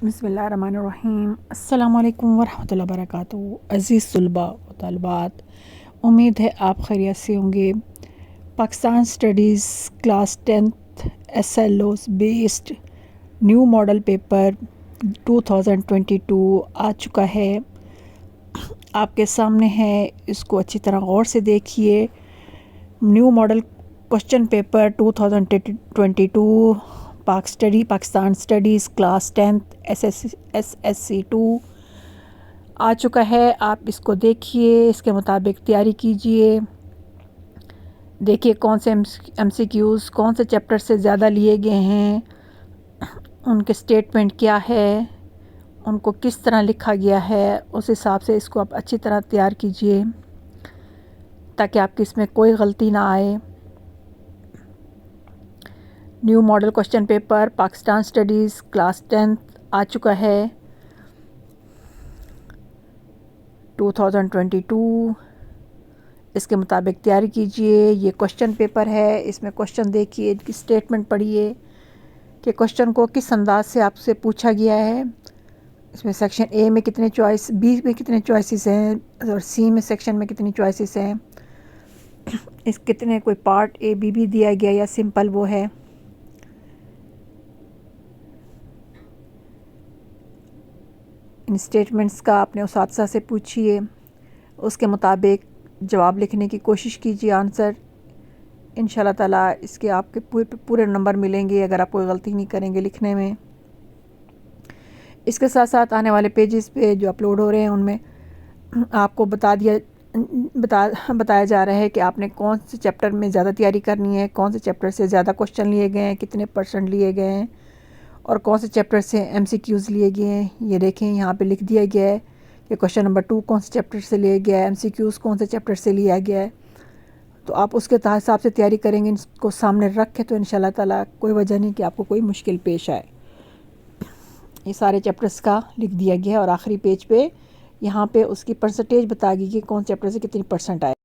بسم اللہ الرحمن الرحیم۔ السلام علیکم ورحمۃ اللہ وبرکاتہ۔ عزیز طلباء و طالبات، امید ہے آپ خیریت سے ہوں گے۔ Pakistan studies class 10th SLOs based new model paper 2022 آ چکا ہے، آپ کے سامنے ہے۔ اس کو اچھی طرح غور سے دیکھیے۔ New model question paper 2022 Pakistan studies class 10th SSC 2 آ چکا ہے۔ آپ اس کو دیکھیے، اس کے مطابق تیاری کیجیے۔ دیکھیے کون سے MCQs کون سے چیپٹر سے زیادہ لیے گئے ہیں، ان کے اسٹیٹمنٹ کیا ہے، ان کو کس طرح لکھا گیا ہے، اس حساب سے اس کو آپ اچھی طرح تیار کیجیے تاکہ آپ کی اس میں کوئی غلطی نہ آئے۔ New model question paper Pakistan studies class 10th آ چکا ہے 2022۔ اس کے مطابق تیاری کیجیے۔ یہ کوشچن پیپر ہے، اس میں کوشچن دیکھیے، ان کی اسٹیٹمنٹ پڑھیے کہ کوشچن کو کس انداز سے آپ سے پوچھا گیا ہے۔ اس میں سیکشن اے میں کتنے چوائس، بی میں کتنے چوائسیز ہیں اور سی میں سیکشن میں کتنی چوائسیز ہیں، اس کتنے کوئی پارٹ اے بی بھی دیا گیا یا سمپل وہ ہے۔ ان اسٹیٹمنٹس کا اپنے اساتذہ سے پوچھیے، اس کے مطابق جواب لکھنے کی کوشش کیجیے، آنسر۔ ان شاء اللہ تعالیٰ اس کے آپ کے پورے نمبر ملیں گے اگر آپ کوئی غلطی نہیں کریں گے لکھنے میں۔ اس کے ساتھ ساتھ آنے والے پیجز پہ جو اپلوڈ ہو رہے ہیں ان میں آپ کو بتایا جا رہا ہے کہ آپ نے کون سے چیپٹر میں زیادہ تیاری کرنی ہے، کون سے چیپٹر سے زیادہ کوشچن لیے گئے ہیں، کتنے % لیے گئے ہیں، اور کون سے چیپٹر سے MCQs لیے گئے ہیں۔ یہ دیکھیں یہاں پہ لکھ دیا گیا ہے کہ کوشچن نمبر 2 کون سے چیپٹر سے لیا گیا ہے، MCQs کون سے چیپٹر سے لیا گیا ہے۔ تو آپ اس کے حساب سے تیاری کریں گے، اس کو سامنے رکھ کے، تو ان شاء اللہ تعالیٰ کوئی وجہ نہیں کہ آپ کو کوئی مشکل پیش آئے۔ یہ سارے چیپٹرز کا لکھ دیا گیا ہے اور آخری پیج پہ یہاں پہ اس کی % بتا گئی کہ کون چیپٹر سے کتنی % آئے۔